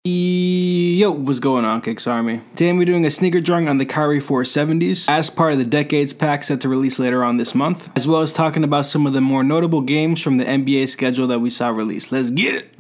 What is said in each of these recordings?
Yo, what's going on, Kicks Army? Today we're doing a sneaker drawing on the Kyrie 470s as part of the Decades pack set to release later on this month, as well as talking about some of the more notable games from the NBA schedule that we saw released. Let's get it!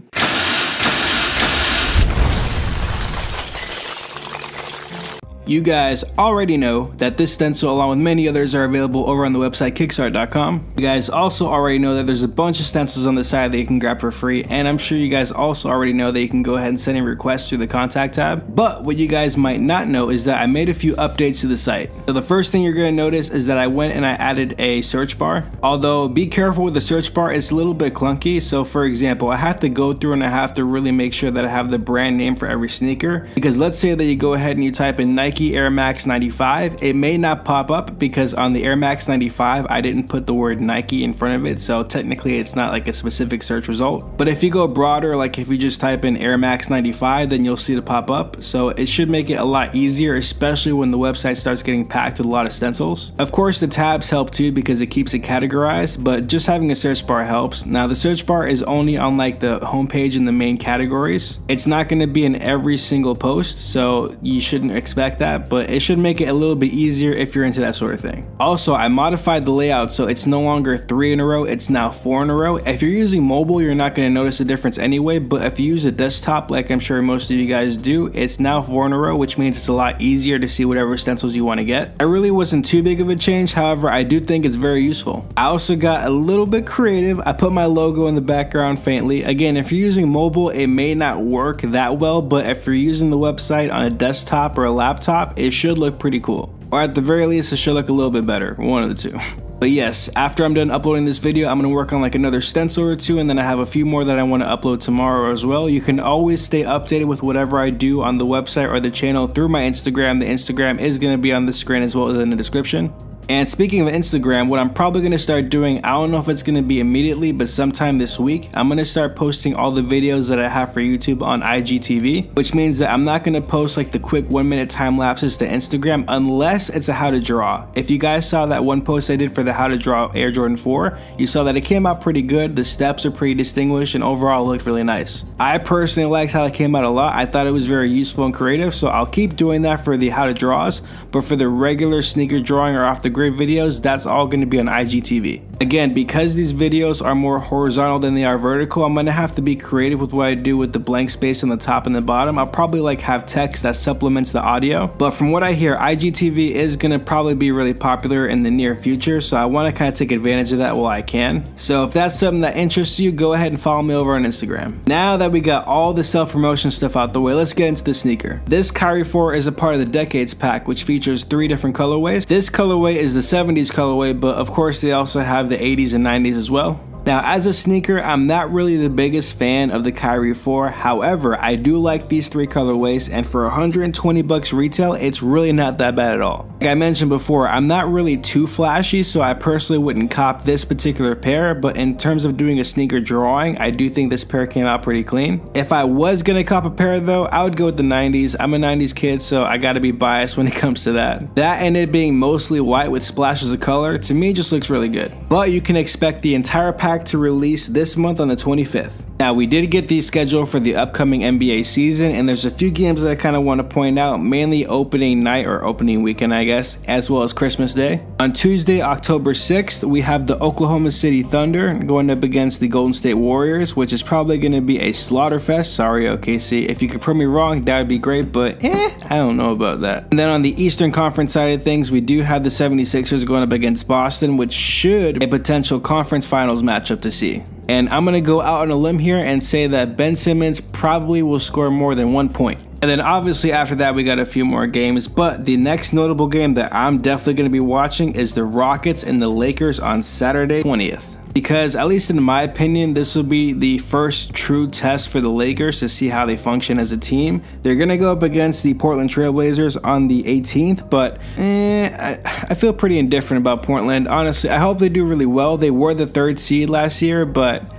You guys already know that this stencil, along with many others, are available over on the website KicksArt.com. You guys also already know that there's a bunch of stencils on the side that you can grab for free, and I'm sure you guys also already know that you can go ahead and send in requests through the contact tab. But what you guys might not know is that I made a few updates to the site. So the first thing you're going to notice is that I went and I added a search bar. Although be careful with the search bar, it's a little bit clunky. So for example, I have to go through and I have to really make sure that I have the brand name for every sneaker, because let's say that you go ahead and you type in Nike Air Max 95, it may not pop up because on the Air Max 95 I didn't put the word Nike in front of it, so technically it's not like a specific search result. But if you go broader, like if you just type in Air Max 95, then you'll see it pop up, so it should make it a lot easier, especially when the website starts getting packed with a lot of stencils. Of course the tabs help too because it keeps it categorized, but just having a search bar helps. Now the search bar is only on like the homepage and the main categories. It's not going to be in every single post, so you shouldn't expect that, but it should make it a little bit easier if you're into that sort of thing. Also, I modified the layout so it's no longer 3 in a row, it's now 4 in a row. If you're using mobile, you're not going to notice a difference anyway, but if you use a desktop, like I'm sure most of you guys do, it's now 4 in a row, which means it's a lot easier to see whatever stencils you want to get. It really wasn't too big of a change, however, I do think it's very useful. I also got a little bit creative. I put my logo in the background faintly. Again, if you're using mobile, it may not work that well, but if you're using the website on a desktop or a laptop, it should look pretty cool. Or at the very least, it should look a little bit better, one of the two. But yes, after I'm done uploading this video, I'm going to work on like another stencil or two, and then I have a few more that I want to upload tomorrow as well. You can always stay updated with whatever I do on the website or the channel through my Instagram. The Instagram is going to be on the screen as well as in the description. And speaking of Instagram, what I'm probably going to start doing, I don't know if it's going to be immediately, but sometime this week, I'm going to start posting all the videos that I have for YouTube on IGTV, which means that I'm not going to post like the quick 1-minute time lapses to Instagram unless it's a how to draw. If you guys saw that one post I did for the how to draw Air Jordan 4, you saw that it came out pretty good. The steps are pretty distinguished and overall it looked really nice. I personally liked how it came out a lot. I thought it was very useful and creative, so I'll keep doing that for the how to draws, but for the regular sneaker drawing or off the grid videos, that's all going to be on IGTV. Again, because these videos are more horizontal than they are vertical, I'm going to have to be creative with what I do with the blank space on the top and the bottom. I'll probably like have text that supplements the audio, but from what I hear, IGTV is going to probably be really popular in the near future, so I want to kind of take advantage of that while I can. So if that's something that interests you, go ahead and follow me over on Instagram. Now that we got all the self-promotion stuff out the way, let's get into the sneaker. This Kyrie 4 is a part of the Decades pack, which features 3 different colorways. This colorway is the 70s colorway, but of course they also have the 80s and 90s as well. Now, as a sneaker, I'm not really the biggest fan of the Kyrie 4. However, I do like these 3 colorways, and for 120 bucks retail, it's really not that bad at all. Like I mentioned before, I'm not really too flashy, so I personally wouldn't cop this particular pair, but in terms of doing a sneaker drawing, I do think this pair came out pretty clean. If I was gonna cop a pair though, I would go with the 90s. I'm a 90s kid, so I gotta be biased when it comes to that. That and it being mostly white with splashes of color, to me just looks really good. But you can expect the entire pack to release this month on the 25th. Now, we did get these scheduled for the upcoming NBA season, and there's a few games that I kind of want to point out, mainly opening night or opening weekend, I guess, as well as Christmas Day. On Tuesday, October 6th, we have the Oklahoma City Thunder going up against the Golden State Warriors, which is probably going to be a slaughter fest. Sorry, OKC. If you could prove me wrong, that would be great, but I don't know about that. And then on the Eastern Conference side of things, we do have the 76ers going up against Boston, which should be a potential conference finals matchup to see. And I'm going to go out on a limb here and say that Ben Simmons probably will score more than 1 point. And then obviously after that we got a few more games, but the next notable game that I'm definitely going to be watching is the Rockets and the Lakers on Saturday 20th. Because at least in my opinion, this will be the first true test for the Lakers to see how they function as a team. They're going to go up against the Portland Trail Blazers on the 18th, but I feel pretty indifferent about Portland. Honestly, I hope they do really well. They were the 3rd seed last year, but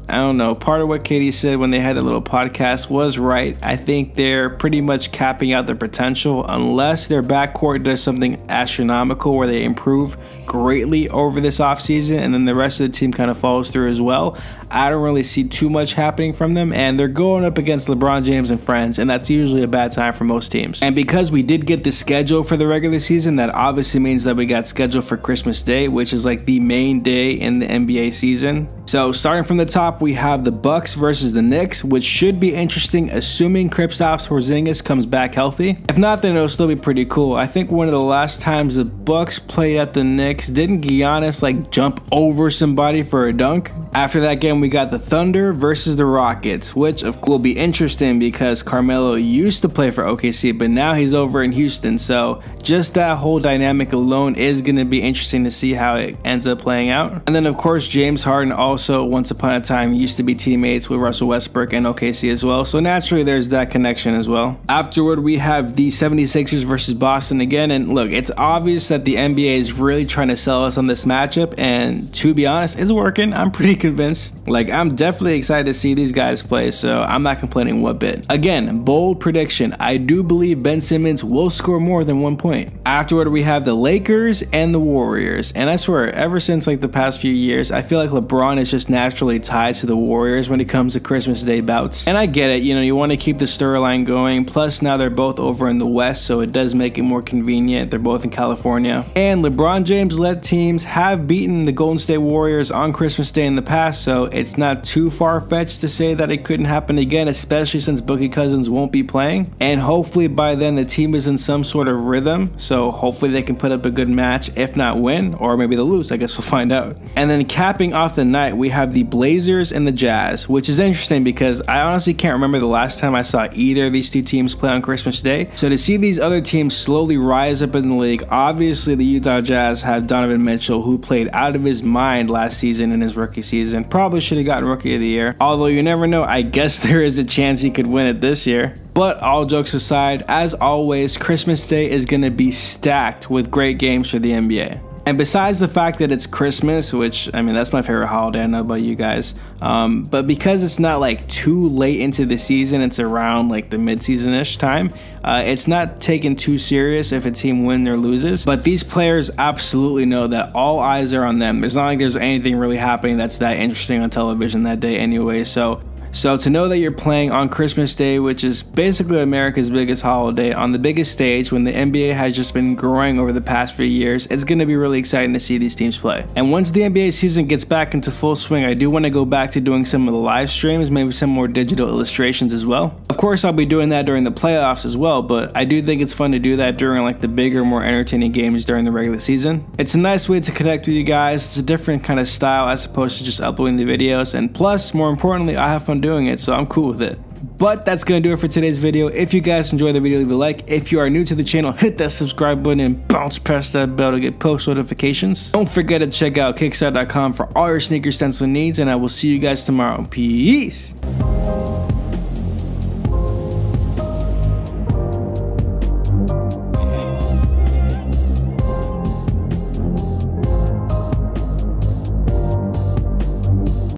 I don't know, part of what Katie said when they had a little podcast was right. I think they're pretty much capping out their potential unless their backcourt does something astronomical where they improve greatly over this offseason and then the rest of the team kind of follows through as well. I don't really see too much happening from them, and they're going up against LeBron James and friends, and that's usually a bad time for most teams. And because we did get the schedule for the regular season, that obviously means that we got scheduled for Christmas Day, which is like the main day in the NBA season. So starting from the top, we have the Bucks versus the Knicks, which should be interesting assuming Kristaps Porzingis comes back healthy. If not, then it'll still be pretty cool. I think one of the last times the Bucks played at the Knicks, didn't Giannis like jump over somebody for a dunk? After that game, we got the Thunder versus the Rockets, which of course will be interesting because Carmelo used to play for OKC, but now he's over in Houston. So just that whole dynamic alone is going to be interesting to see how it ends up playing out. And then of course, James Harden also once upon a time used to be teammates with Russell Westbrook and OKC as well. So naturally there's that connection as well. Afterward, we have the 76ers versus Boston again. And look, it's obvious that the NBA is really trying to sell us on this matchup. And to be honest, it's working. I'm pretty convinced. Like, I'm definitely excited to see these guys play, so I'm not complaining one bit. Again, bold prediction. I do believe Ben Simmons will score more than 1 point. Afterward, we have the Lakers and the Warriors. And I swear, ever since like the past few years, I feel like LeBron is just naturally tied to the Warriors when it comes to Christmas Day bouts. And I get it, you know, you want to keep the storyline going. Plus, now they're both over in the West, so it does make it more convenient. They're both in California. And LeBron James-led teams have beaten the Golden State Warriors on Christmas Day in the past, so it's not too far-fetched to say that it couldn't happen again, especially since Boogie Cousins won't be playing. And hopefully by then the team is in some sort of rhythm, so hopefully they can put up a good match, if not win, or maybe they'll lose. I guess we'll find out. And then capping off the night, we have the Blazers and the Jazz, which is interesting because I honestly can't remember the last time I saw either of these two teams play on Christmas Day. So to see these other teams slowly rise up in the league, obviously the Utah Jazz have Donovan Mitchell, who played out of his mind last season in his rookie season. Probably should have gotten Rookie of the Year. Although you never know, I guess there is a chance he could win it this year. But all jokes aside, as always, Christmas Day is going to be stacked with great games for the NBA. And besides the fact that it's Christmas, which, I mean, that's my favorite holiday, I know about you guys, but because it's not like too late into the season, it's around like the mid-season-ish time, it's not taken too serious if a team wins or loses. But these players absolutely know that all eyes are on them. It's not like there's anything really happening that's that interesting on television that day anyway. So to know that you're playing on Christmas Day, which is basically America's biggest holiday, on the biggest stage when the NBA has just been growing over the past few years, it's going to be really exciting to see these teams play. And once the NBA season gets back into full swing, I do want to go back to doing some of the live streams, maybe some more digital illustrations as well. Of course, I'll be doing that during the playoffs as well, but I do think it's fun to do that during like the bigger, more entertaining games during the regular season. It's a nice way to connect with you guys. It's a different kind of style as opposed to just uploading the videos, and plus, more importantly, I have fun doing it, so I'm cool with it. But that's gonna do it for today's video. If you guys enjoyed the video, leave a like. If you are new to the channel, hit that subscribe button and bounce past that bell to get post notifications. Don't forget to check out KicksArt.com for all your sneaker stencil needs, and I will see you guys tomorrow. Peace.